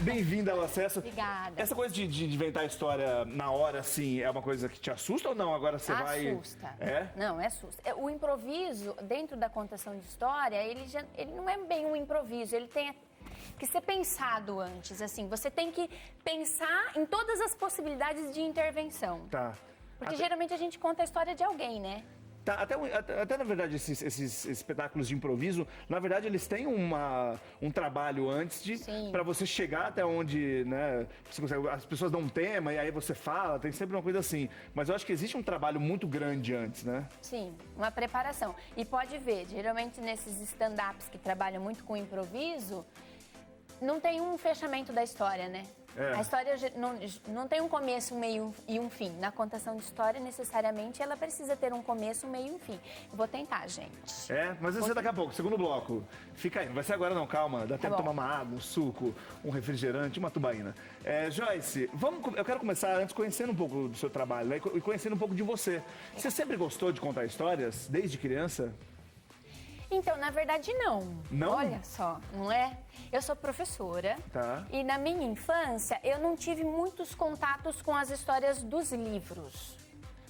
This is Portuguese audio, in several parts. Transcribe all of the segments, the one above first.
Bem-vinda ao Acesso. Obrigada. Essa coisa de inventar a história na hora, assim, é uma coisa que te assusta ou não? Agora você vai... Assusta. É? Não, assusta. O improviso, dentro da contação de história, ele não é bem um improviso, ele tem que ser pensado antes, assim. Você tem que pensar em todas as possibilidades de intervenção. Tá. Porque geralmente a gente conta a história de alguém, né? Tá, até na verdade, esses espetáculos de improviso, na verdade, eles têm um trabalho antes para você chegar até onde, né, você consegue, as pessoas dão um tema e aí você fala, tem sempre uma coisa assim. Mas eu acho que existe um trabalho muito grande antes, né? Sim, uma preparação. E pode ver, geralmente nesses stand-ups que trabalham muito com improviso, não tem um fechamento da história, né? É. A história não tem um começo, um meio e um fim. Na contação de história, necessariamente, ela precisa ter um começo, um meio e um fim. Eu vou tentar, gente. É, mas vai ser daqui a pouco, segundo bloco. Fica aí, não vai ser agora não, calma. Dá tempo de tomar uma água, um suco, um refrigerante, uma tubaína. Joyce, eu quero começar antes conhecendo um pouco do seu trabalho, né, e conhecendo um pouco de você. Você sempre gostou de contar histórias, desde criança? Então, na verdade, não. Não? Olha só, não é? Eu sou professora. Tá. E na minha infância, eu não tive muitos contatos com as histórias dos livros.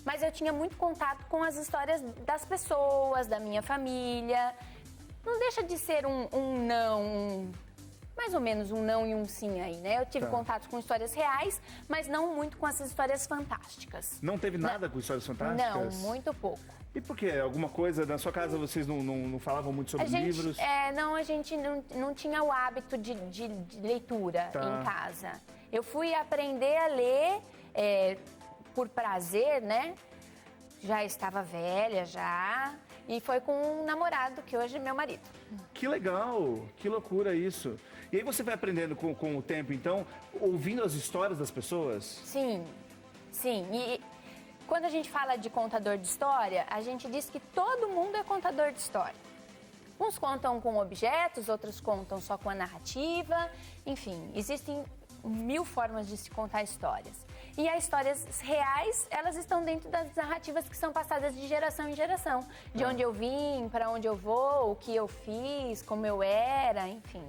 Mas eu tinha muito contato com as histórias das pessoas, da minha família. Não deixa de ser mais ou menos um não e um sim aí, né? Eu tive contatos com histórias reais, mas não muito com essas histórias fantásticas. Não teve nada com histórias fantásticas? Não, muito pouco. E por quê? Alguma coisa, na sua casa vocês não falavam muito sobre livros? A gente não tinha o hábito de leitura em casa. Eu fui aprender a ler por prazer, né? Já estava velha, já. E foi com um namorado, que hoje é meu marido. Que legal, que loucura isso. E aí você vai aprendendo com o tempo, então, ouvindo as histórias das pessoas? Sim, sim. E quando a gente fala de contador de história, a gente diz que todo mundo é contador de história. Uns contam com objetos, outros contam só com a narrativa. Enfim, existem 1000 formas de se contar histórias. E as histórias reais, elas estão dentro das narrativas que são passadas de geração em geração. De onde eu vim, para onde eu vou, o que eu fiz, como eu era, enfim.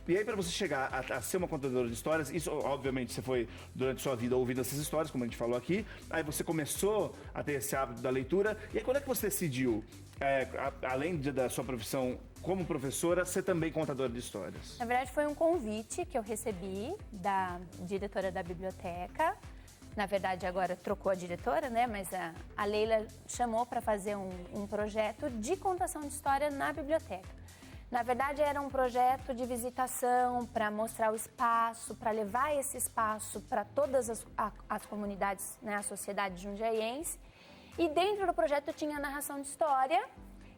E aí, para você chegar a ser uma contadora de histórias, isso, obviamente, você foi, durante sua vida, ouvindo essas histórias, como a gente falou aqui, aí você começou a ter esse hábito da leitura, e aí quando é que você decidiu, além da sua profissão como professora, ser também contadora de histórias? Na verdade, foi um convite que eu recebi da diretora da biblioteca. Na verdade, agora trocou a diretora, né? Mas a Leila chamou para fazer um projeto de contação de história na biblioteca. Na verdade, era um projeto de visitação para mostrar o espaço, para levar esse espaço para todas as comunidades, né, a sociedade jundiaiense. E dentro do projeto tinha a narração de história,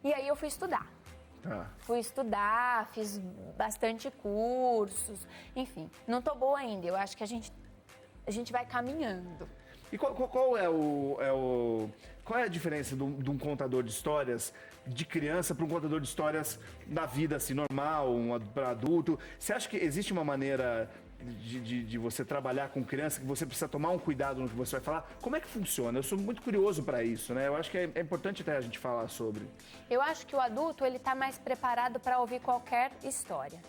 e aí eu fui estudar. Fui estudar, fiz bastante cursos, enfim. Não estou boa ainda, eu acho que a gente vai caminhando. E qual é a diferença de um contador de histórias de criança para um contador de histórias da vida assim, normal, para adulto? Você acha que existe uma maneira de você trabalhar com criança que você precisa tomar um cuidado no que você vai falar? Como é que funciona? Eu sou muito curioso para isso, né? Eu acho que é importante até a gente falar sobre. Eu acho que o adulto ele está mais preparado para ouvir qualquer história.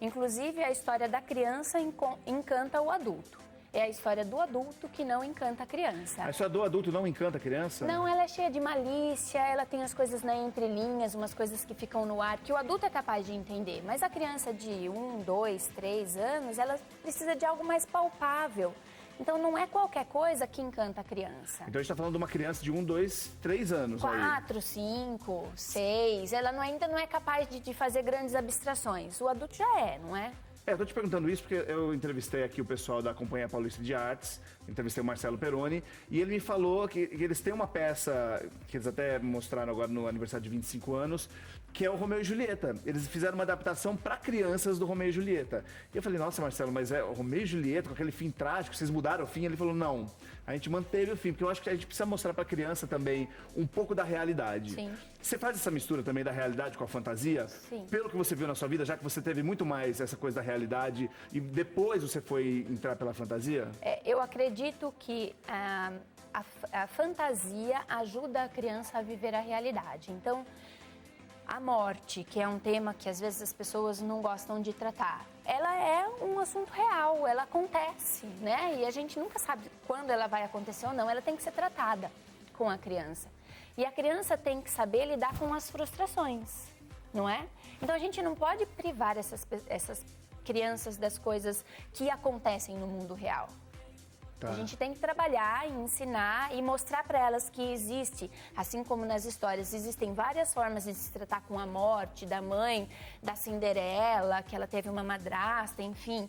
Inclusive, a história da criança encanta o adulto. É a história do adulto que não encanta a criança. A história do adulto não encanta a criança? Não, ela é cheia de malícia, ela tem as coisas na entrelinhas, umas coisas que ficam no ar, que o adulto é capaz de entender. Mas a criança de 1, 2, 3 anos, ela precisa de algo mais palpável. Então não é qualquer coisa que encanta a criança. Então a gente está falando de uma criança de 1, 2, 3 anos. 4, 5, 6, ela ainda não é capaz de fazer grandes abstrações. O adulto já é, não é? Eu tô te perguntando isso porque eu entrevistei aqui o pessoal da Companhia Paulista de Artes, entrevistei o Marcelo Peroni, e ele me falou que eles têm uma peça, que eles até mostraram agora no aniversário de 25 anos, que é o Romeu e Julieta. Eles fizeram uma adaptação para crianças do Romeu e Julieta. E eu falei, nossa, Marcelo, mas é o Romeu e Julieta com aquele fim trágico, vocês mudaram o fim? Ele falou, não, a gente manteve o fim, porque eu acho que a gente precisa mostrar para a criança também um pouco da realidade. Sim. Você faz essa mistura também da realidade com a fantasia? Sim. Pelo que você viu na sua vida, já que você teve muito mais essa coisa da realidade e depois você foi entrar pela fantasia? Eu acredito que a fantasia ajuda a criança a viver a realidade. Então, a morte, que é um tema que às vezes as pessoas não gostam de tratar, ela é um assunto real, ela acontece, né? E a gente nunca sabe quando ela vai acontecer ou não, ela tem que ser tratada com a criança. E a criança tem que saber lidar com as frustrações, não é? Então a gente não pode privar essas crianças das coisas que acontecem no mundo real. Tá. A gente tem que trabalhar e ensinar e mostrar para elas que existe, assim como nas histórias, existem várias formas de se tratar com a morte da mãe, da Cinderela, que ela teve uma madrasta, enfim.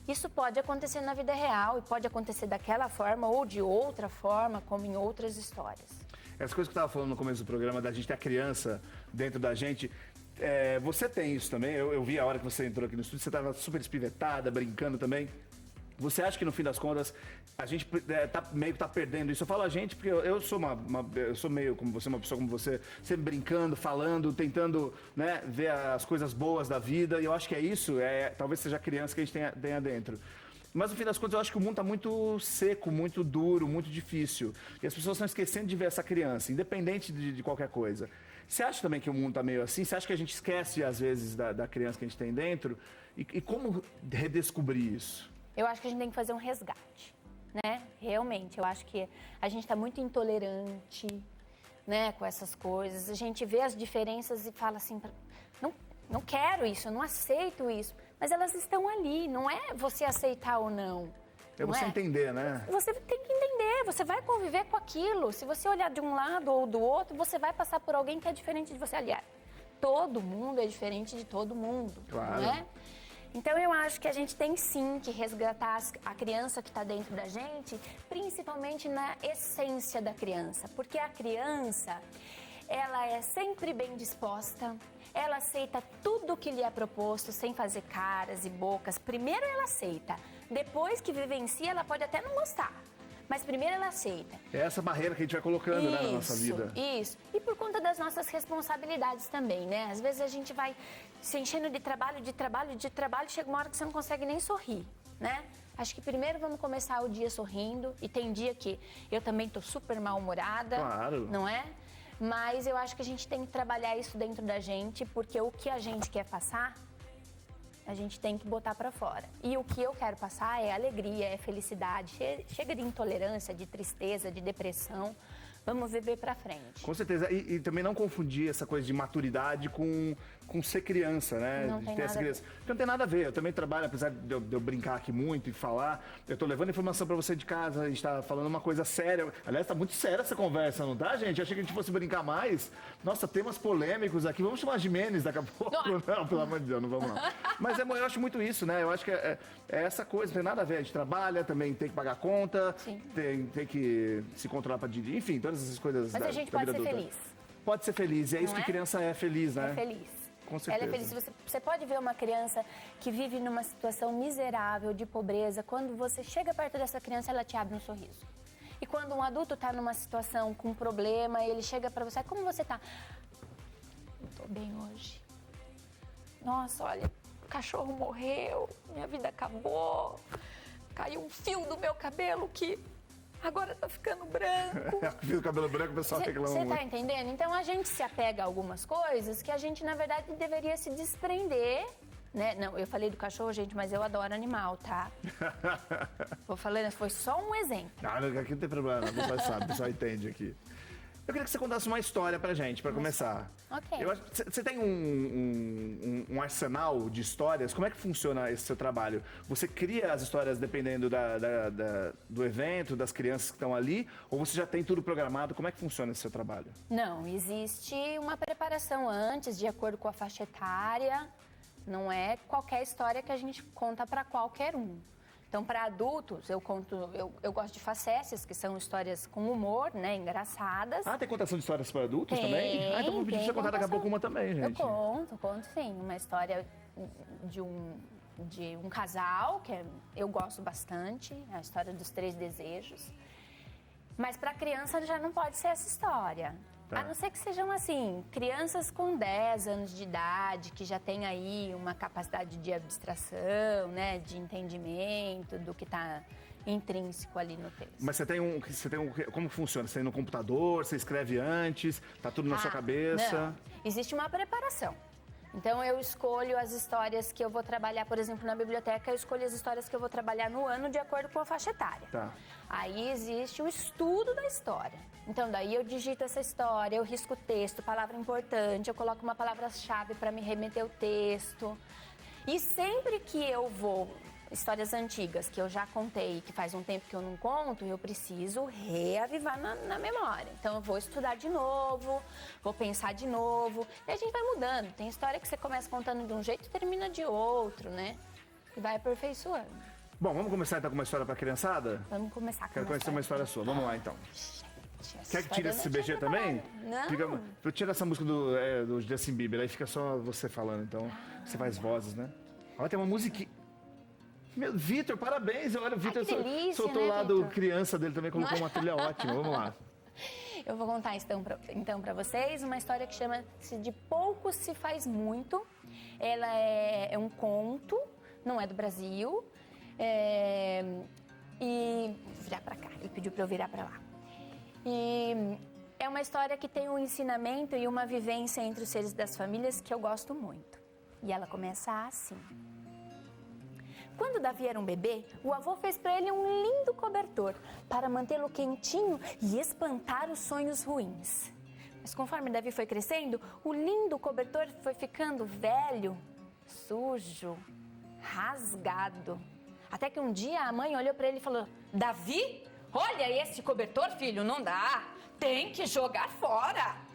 Isso pode acontecer na vida real e pode acontecer daquela forma ou de outra forma, como em outras histórias. Essa coisa que eu estava falando no começo do programa, da gente ter a criança dentro da gente, você tem isso também? Eu vi a hora que você entrou aqui no estúdio, você estava super espivetada, brincando também. Você acha que no fim das contas a gente meio que tá perdendo isso? Eu falo a gente porque eu sou eu sou meio como você, uma pessoa como você, sempre brincando, falando, tentando, né, ver as coisas boas da vida. E eu acho que é isso, talvez seja a criança que a gente tenha dentro. Mas no fim das contas eu acho que o mundo está muito seco, muito duro, muito difícil. E as pessoas estão esquecendo de ver essa criança, independente de qualquer coisa. Você acha também que o mundo está meio assim? Você acha que a gente esquece às vezes da criança que a gente tem dentro? E como redescobrir isso? Eu acho que a gente tem que fazer um resgate, né? Realmente, eu acho que a gente está muito intolerante, né, com essas coisas. A gente vê as diferenças e fala assim, não quero isso, eu não aceito isso. Mas elas estão ali, não é você aceitar ou não. É você entender, né? Você tem que entender, você vai conviver com aquilo. Se você olhar de um lado ou do outro, você vai passar por alguém que é diferente de você. Aliás, todo mundo é diferente de todo mundo, claro. Não é? Então, eu acho que a gente tem sim que resgatar a criança que está dentro da gente, principalmente na essência da criança. Porque a criança, ela é sempre bem disposta, ela aceita tudo que lhe é proposto, sem fazer caras e bocas. Primeiro ela aceita, depois que vivencia, ela pode até não gostar. Mas primeiro ela aceita. É essa barreira que a gente vai colocando, né, na nossa vida. Isso. E por conta das nossas responsabilidades também, né? Às vezes a gente vai se enchendo de trabalho, chega uma hora que você não consegue nem sorrir, né? Acho que primeiro vamos começar o dia sorrindo. E tem dia que eu também tô super mal-humorada. Claro. Não é? Mas eu acho que a gente tem que trabalhar isso dentro da gente, porque o que a gente quer passar, a gente tem que botar pra fora. E o que eu quero passar é alegria, é felicidade. Chega de intolerância, de tristeza, de depressão. Vamos viver pra frente. Com certeza. E também não confundir essa coisa de maturidade com ser criança, né? Não tem nada a ver. Porque não tem nada a ver. Eu também trabalho, apesar de eu brincar aqui muito e falar, eu tô levando informação pra você de casa, a gente tá falando uma coisa séria. Aliás, tá muito séria essa conversa, não tá, gente? Eu achei que a gente fosse brincar mais. Nossa, temas polêmicos aqui. Vamos chamar Jimenez daqui a pouco. Não, pelo amor de Deus, não vamos lá. Mas eu acho muito isso, né? Eu acho que é essa coisa, não tem nada a ver. A gente trabalha, também tem que pagar conta, tem que se controlar pra dirigir, enfim, todas essas coisas. Mas a gente pode ser feliz. Pode ser feliz, e é isso que criança é feliz, né? É feliz. Com certeza. Ela é feliz. Você pode ver uma criança que vive numa situação miserável, de pobreza. Quando você chega perto dessa criança, ela te abre um sorriso. E quando um adulto está numa situação com um problema, ele chega para você, como você tá? Eu tô bem hoje. Nossa, olha, o cachorro morreu, minha vida acabou, caiu um fio do meu cabelo que agora tá ficando branco. Fio do cabelo branco, o pessoal reclama muito. Você tá entendendo? Então a gente se apega a algumas coisas que a gente, na verdade, deveria se desprender, né? Não, eu falei do cachorro, gente, mas eu adoro animal, tá? Vou falando, foi só um exemplo. Não, aqui não tem problema, o pessoal sabe, o pessoal entende aqui. Eu queria que você contasse uma história pra gente, pra começar. Ok. Você tem um arsenal de histórias? Como é que funciona esse seu trabalho? Você cria as histórias dependendo do evento, das crianças que estão ali? Ou você já tem tudo programado? Como é que funciona esse seu trabalho? Não, existe uma preparação antes, de acordo com a faixa etária. Não é qualquer história que a gente conta pra qualquer um. Então, para adultos, eu gosto de facécias, que são histórias com humor, né, engraçadas. Ah, tem contação de histórias para adultos também? Ah, então vou pedir pra você contar daqui a pouco uma também, gente. Eu conto sim. Uma história de um casal, que eu gosto bastante, a história dos 3 desejos. Mas para criança já não pode ser essa história. Tá. A não ser que sejam, assim, crianças com 10 anos de idade, que já têm aí uma capacidade de abstração, né, de entendimento do que está intrínseco ali no texto. Mas como funciona? Você tem no computador, você escreve antes, tá tudo na sua cabeça? Não. Existe uma preparação. Então, eu escolho as histórias que eu vou trabalhar, por exemplo, na biblioteca, eu escolho as histórias que eu vou trabalhar no ano de acordo com a faixa etária. Tá. Aí existe o estudo da história. Então, daí eu digito essa história, eu risco o texto, palavra importante, eu coloco uma palavra-chave para me remeter o texto. E sempre que eu vou, histórias antigas que eu já contei, que faz um tempo que eu não conto, eu preciso reavivar na memória. Então, eu vou estudar de novo, vou pensar de novo, e a gente vai mudando. Tem história que você começa contando de um jeito e termina de outro, né? E vai aperfeiçoando. Bom, vamos começar então com uma história pra criançada? Vamos começar com Quero conhecer uma história sua. Vamos lá, então. Gente, Quer que tire esse BG também? Não. Eu tiro essa música do Justin Bieber, aí fica só você falando, então você faz vozes, né? Olha, tem uma musiquinha. Meu, Vitor, parabéns! Olha, o Vitor soltou né, lá do Vitor? criança dele também, colocou uma trilha ótima. Vamos lá. Eu vou contar então para vocês uma história que chama-se De Pouco Se Faz Muito. Ela é um conto, não é do Brasil. E vou virar para cá, ele pediu para eu virar para lá. E é uma história que tem um ensinamento e uma vivência entre os seres das famílias que eu gosto muito. E ela começa assim. Quando Davi era um bebê, o avô fez para ele um lindo cobertor para mantê-lo quentinho e espantar os sonhos ruins. Mas conforme Davi foi crescendo, o lindo cobertor foi ficando velho, sujo, rasgado. Até que um dia a mãe olhou para ele e falou: Davi, olha esse cobertor, filho, não dá, tem que jogar fora.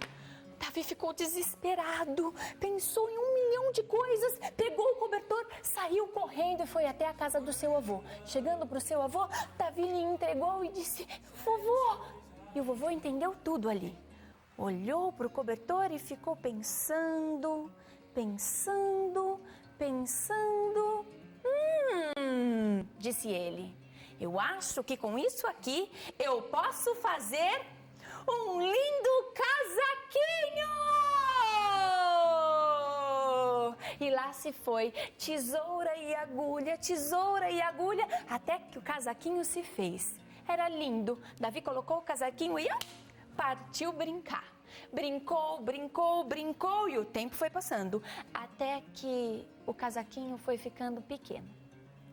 Davi ficou desesperado, pensou em 1.000.000 de coisas, pegou o cobertor, saiu correndo e foi até a casa do seu avô. Chegando para o seu avô, Davi lhe entregou e disse: vovô! E o vovô entendeu tudo ali. Olhou para o cobertor e ficou pensando. Disse ele, eu acho que com isso aqui eu posso fazer um lindo casaquinho! E lá se foi, tesoura e agulha, até que o casaquinho se fez. Era lindo. Davi colocou o casaquinho e partiu brincar. Brincou e o tempo foi passando. Até que o casaquinho foi ficando pequeno,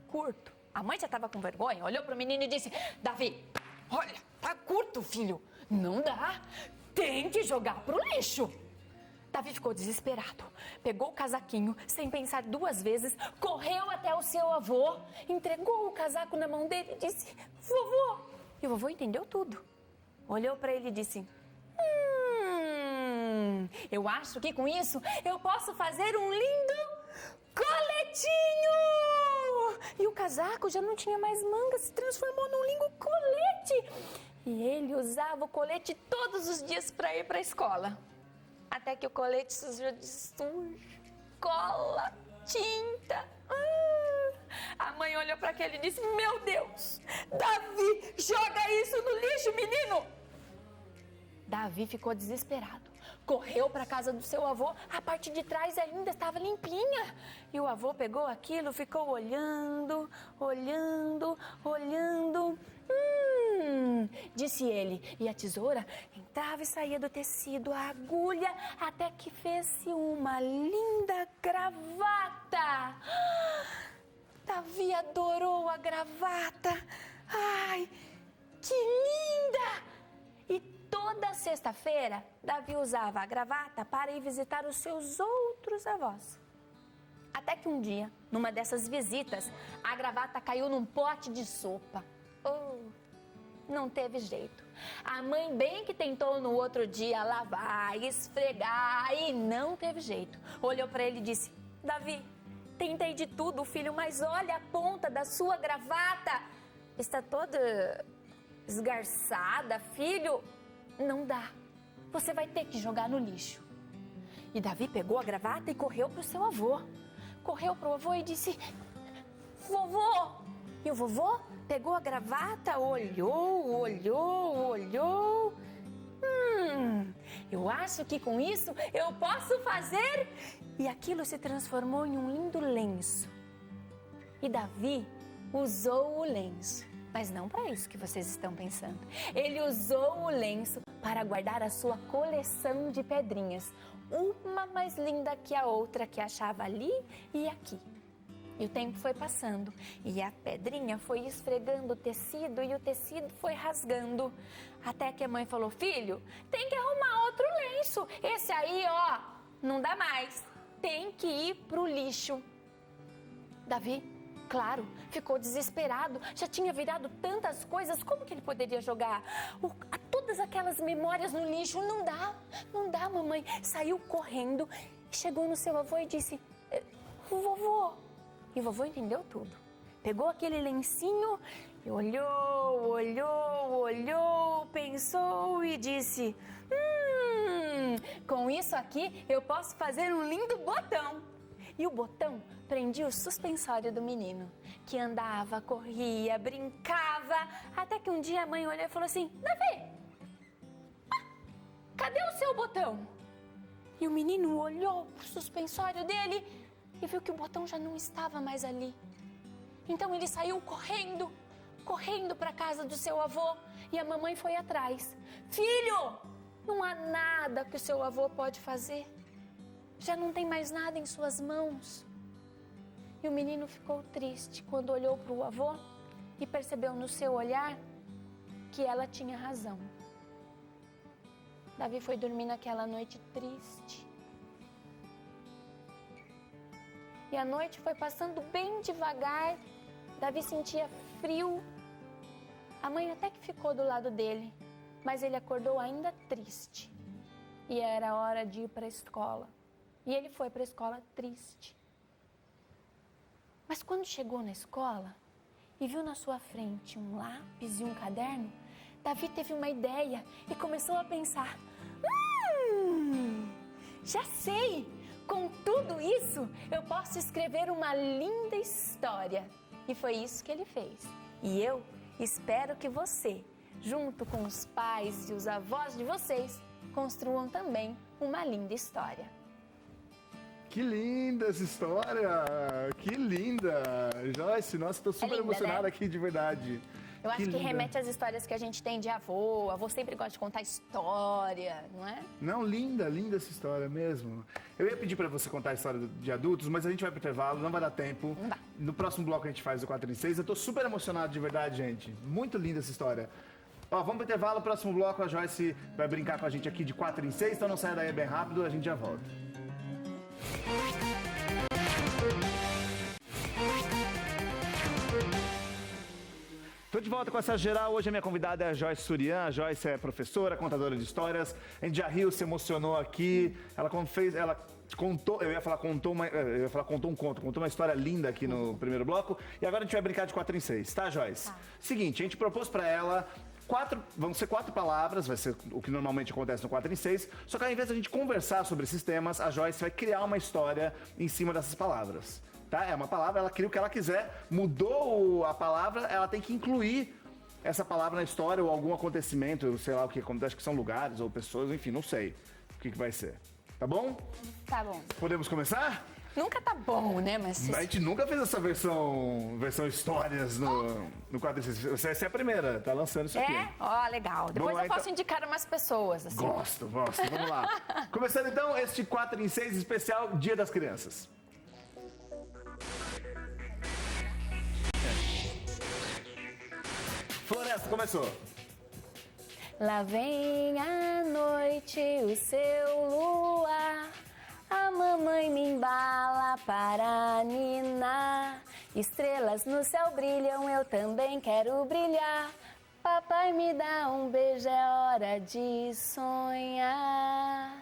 curto. A mãe já estava com vergonha, olhou para o menino e disse: Davi, olha, tá curto, filho. Não dá, tem que jogar pro lixo. Davi ficou desesperado, pegou o casaquinho, sem pensar 2 vezes, correu até o seu avô, entregou o casaco na mão dele e disse: vovô! E o vovô entendeu tudo. Olhou para ele e disse: eu acho que com isso eu posso fazer um lindo coletinho! E o casaco já não tinha mais manga, se transformou num lindo colete. E ele usava o colete todos os dias para ir para a escola. Até que o colete sujou de sujo, cola, tinta. A mãe olhou para aquele e disse: meu Deus, Davi, joga isso no lixo, menino! Davi ficou desesperado. Correu para a casa do seu avô, a parte de trás ainda estava limpinha. E o avô pegou aquilo, ficou olhando, disse ele. E a tesoura entrava e saía do tecido, a agulha, até que fez-se uma linda gravata. Davi adorou a gravata. Ai, que linda! E toda sexta-feira, Davi usava a gravata para ir visitar os seus outros avós. Até que um dia, numa dessas visitas, a gravata caiu num pote de sopa. Não teve jeito. A mãe bem que tentou no outro dia lavar, esfregar e não teve jeito. Olhou para ele e disse: Davi, tentei de tudo, filho, mas olha a ponta da sua gravata. Está toda esgarçada, filho. Não dá. Você vai ter que jogar no lixo. E Davi pegou a gravata e correu para o seu avô. Correu para o avô e disse: vovô! E o vovô pegou a gravata, olhou. Eu acho que com isso eu posso fazer... E aquilo se transformou em um lindo lenço. E Davi usou o lenço. Mas não para isso que vocês estão pensando. Ele usou o lenço para guardar a sua coleção de pedrinhas. Uma mais linda que a outra que achava ali e aqui. E o tempo foi passando e a pedrinha foi esfregando o tecido e o tecido foi rasgando. Até que a mãe falou, filho, tem que arrumar outro lenço. Esse aí, ó, não dá mais. Tem que ir pro lixo. Davi, claro, ficou desesperado. Já tinha virado tantas coisas. Como que ele poderia jogar todas aquelas memórias no lixo? Não dá, mamãe. Saiu correndo, chegou no seu avô e disse, vovô. E o vovô entendeu tudo. Pegou aquele lencinho, e olhou, pensou e disse, com isso aqui eu posso fazer um lindo botão. E o botão prendia o suspensório do menino, que andava, corria, brincava, até que um dia a mãe olhou e falou assim, Davi, cadê o seu botão? E o menino olhou pro suspensório dele e viu que o botão já não estava mais ali. Então ele saiu correndo para a casa do seu avô e a mamãe foi atrás. Filho, não há nada que o seu avô pode fazer. Já não tem mais nada em suas mãos. E o menino ficou triste quando olhou para o avô e percebeu no seu olhar que ela tinha razão. Davi foi dormir naquela noite triste. E a noite foi passando bem devagar. Davi sentia frio. A mãe até que ficou do lado dele, mas ele acordou ainda triste. E era hora de ir para a escola. E ele foi para a escola triste. Mas quando chegou na escola e viu na sua frente um lápis e um caderno, Davi teve uma ideia e começou a pensar, já sei! Com tudo isso, eu posso escrever uma linda história. E foi isso que ele fez. E eu espero que você, junto com os pais e os avós de vocês, construam também uma linda história. Que linda essa história! Que linda! Joyce, nossa, estou super emocionado, né? Aqui, de verdade. Eu acho que remete às histórias que a gente tem de avô. O avô sempre gosta de contar história, não é? Não, linda essa história mesmo. Eu ia pedir para você contar a história de adultos, mas a gente vai pro intervalo, não vai dar tempo. Não dá. No próximo bloco a gente faz o 4 em 6. Eu tô super emocionado de verdade, gente. Muito linda essa história. Ó, vamos pro intervalo, próximo bloco a Joyce vai brincar com a gente aqui de 4 em 6, então não saia daí bem rápido, a gente já volta. Estou de volta com essa geral. Hoje a minha convidada é a Joyce Surian. A Joyce é professora, contadora de histórias. A gente já riu, se emocionou aqui. Ela contou, contou um conto, contou uma história linda aqui no primeiro bloco. E agora a gente vai brincar de 4 em 6, tá, Joyce? Tá. Seguinte, a gente propôs para ela vão ser 4 palavras, vai ser o que normalmente acontece no 4 em 6. Só que ao invés de a gente conversar sobre esses temas, a Joyce vai criar uma história em cima dessas palavras. Tá? É uma palavra, ela cria o que ela quiser, mudou a palavra, ela tem que incluir essa palavra na história ou algum acontecimento, sei lá o que, acho que são lugares ou pessoas, enfim, não sei o que vai ser. Tá bom? Tá bom. Podemos começar? Nunca tá bom, né? Mas a gente nunca fez essa versão histórias no 4 em 6. Essa é a primeira, tá lançando isso aqui. É? Ó, legal. Depois eu posso indicar umas pessoas, assim. Gosto. Vamos lá. Começando então este 4 em 6 especial Dia das Crianças. Floresta, começou. Lá vem a noite, o seu luar, a mamãe me embala para ninar. Estrelas no céu brilham, eu também quero brilhar. Papai me dá um beijo, é hora de sonhar.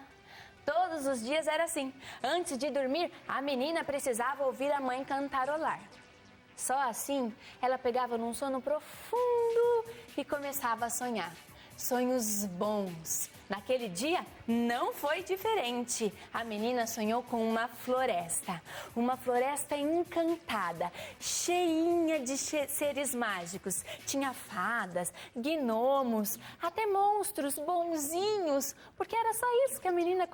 Todos os dias era assim. Antes de dormir, a menina precisava ouvir a mãe cantarolar. Só assim, ela pegava num sono profundo e começava a sonhar. Sonhos bons, Naquele dia não foi diferente. A menina sonhou com uma floresta encantada, cheinha de seres mágicos. Tinha fadas, gnomos, até monstros bonzinhos, porque era só isso que a menina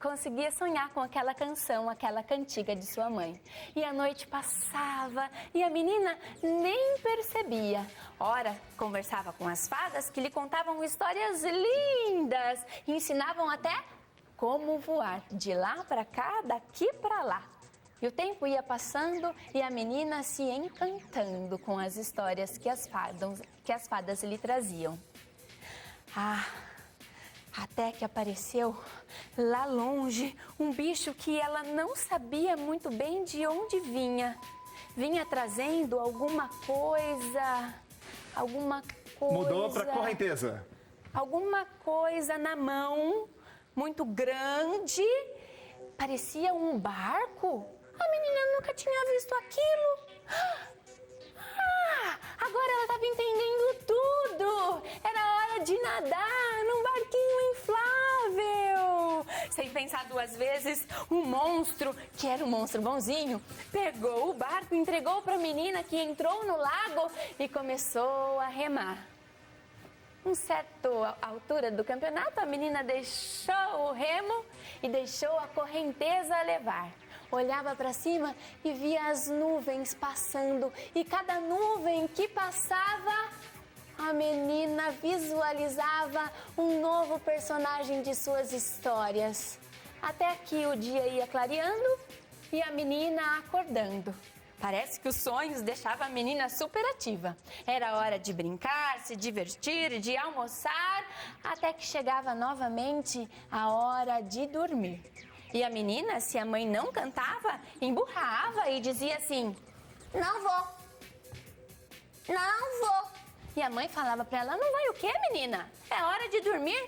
conseguia sonhar com aquela canção, aquela cantiga de sua mãe. E a noite passava e a menina nem percebia. Ora, conversava com as fadas que lhe contavam histórias lindas e ensinavam até como voar de lá para cá, daqui para lá. E o tempo ia passando e a menina se encantando com as histórias que as fadas lhe traziam. Até que apareceu lá longe um bicho que ela não sabia muito bem de onde vinha. Vinha trazendo alguma coisa. Mudou para correnteza. Alguma coisa na mão, muito grande. Parecia um barco. A menina nunca tinha visto aquilo. Agora ela estava entendendo tudo. Era hora de nadar num barquinho inflável. Sem pensar duas vezes, o monstro, que era um monstro bonzinho, pegou o barco, entregou para a menina que entrou no lago e começou a remar. Em certa altura do campeonato, a menina deixou o remo e deixou a correnteza levar. Olhava para cima e via as nuvens passando. E cada nuvem que passava, a menina visualizava um novo personagem de suas histórias. Até que o dia ia clareando e a menina acordando. Parece que os sonhos deixavam a menina super ativa. Era hora de brincar, se divertir, de almoçar, até que chegava novamente a hora de dormir. E a menina, se a mãe não cantava, emburrava e dizia assim: não vou. E a mãe falava para ela: não vai o quê, menina? É hora de dormir?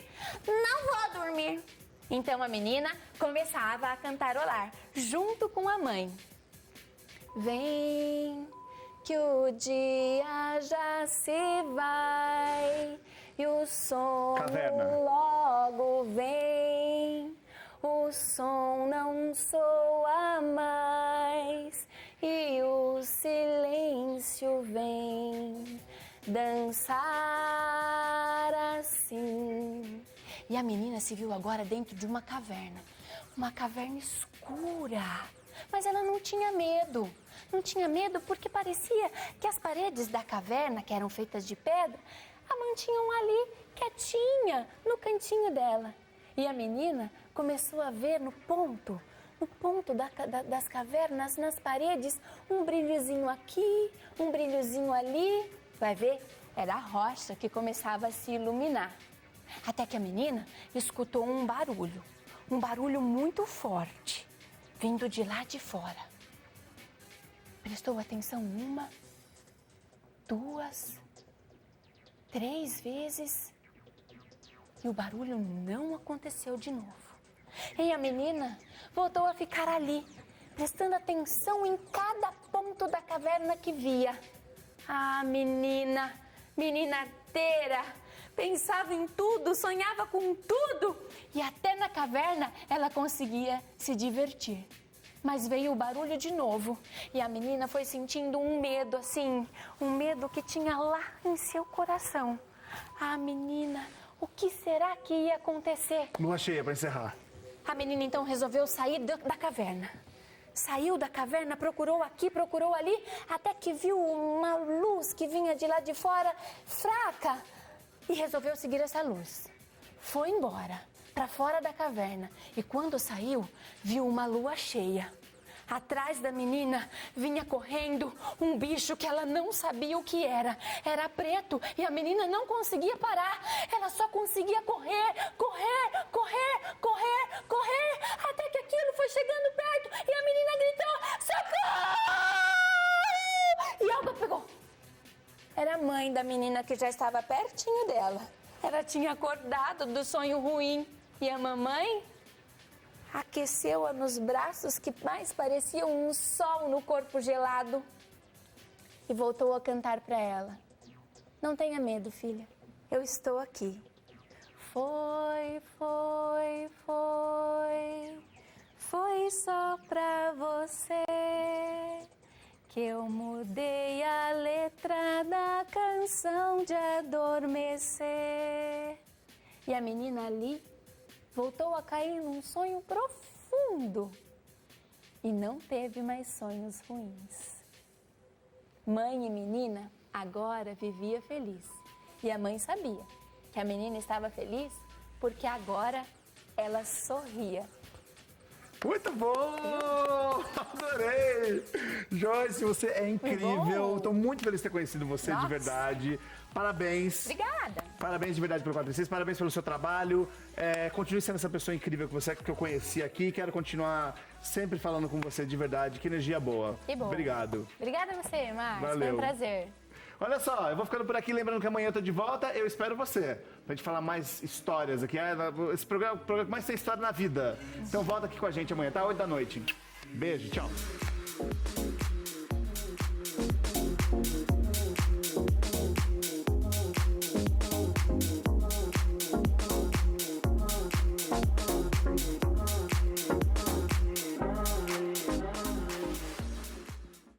Não vou dormir. Então a menina começava a cantarolar junto com a mãe. Vem, que o dia já se vai e o sono logo vem. O som não soa mais e o silêncio vem dançar assim. E a menina se viu agora dentro de uma caverna escura. Mas ela não tinha medo. Não tinha medo porque parecia que as paredes da caverna, que eram feitas de pedra, a mantinham ali, quietinha, no cantinho dela. E a menina começou a ver no ponto das cavernas, nas paredes, um brilhozinho aqui, um brilhozinho ali. Vai ver, era a rocha que começava a se iluminar. Até que a menina escutou um barulho muito forte, vindo de lá de fora. Prestou atenção 1, 2, 3 vezes e o barulho não aconteceu de novo. E a menina voltou a ficar ali, prestando atenção em cada ponto da caverna que via. Ah, menina arteira, pensava em tudo, sonhava com tudo e até na caverna ela conseguia se divertir. Mas veio o barulho de novo e a menina foi sentindo um medo assim, um medo que tinha lá em seu coração. Ah, menina, o que será que ia acontecer? Lua cheia para encerrar. A menina então resolveu sair da caverna. Saiu da caverna, procurou aqui, procurou ali, até que viu uma luz que vinha de lá de fora, fraca, e resolveu seguir essa luz. Foi embora, para fora da caverna, e quando saiu, viu uma lua cheia. Atrás da menina vinha correndo um bicho que ela não sabia o que era. Era preto e a menina não conseguia parar. Ela só conseguia correr, até que aquilo foi chegando perto e a menina gritou: socorro! E algo pegou. Era a mãe da menina que já estava pertinho dela. Ela tinha acordado do sonho ruim e a mamãe aqueceu-a nos braços que mais pareciam um sol no corpo gelado e voltou a cantar para ela: não tenha medo, filha, eu estou aqui. Foi só pra você que eu mudei a letra da canção de adormecer. E a menina ali voltou a cair num sonho profundo e não teve mais sonhos ruins. Mãe e menina agora vivia feliz. E a mãe sabia que a menina estava feliz porque agora ela sorria. Muito bom! Adorei! Joyce, você é incrível. Estou muito feliz de ter conhecido você de verdade. Parabéns. Obrigada. Parabéns de verdade pelo 46, parabéns pelo seu trabalho. Continue sendo essa pessoa incrível que você é, que eu conheci aqui. Quero continuar sempre falando com você de verdade. Que energia boa. Que bom. Obrigado. Obrigada a você, Márcio. Valeu. Foi um prazer. Olha só, eu vou ficando por aqui, lembrando que amanhã eu tô de volta, eu espero você, pra gente falar mais histórias aqui. Esse programa é o programa que mais tem história na vida. Então volta aqui com a gente amanhã, tá? 8 da noite. Beijo, tchau.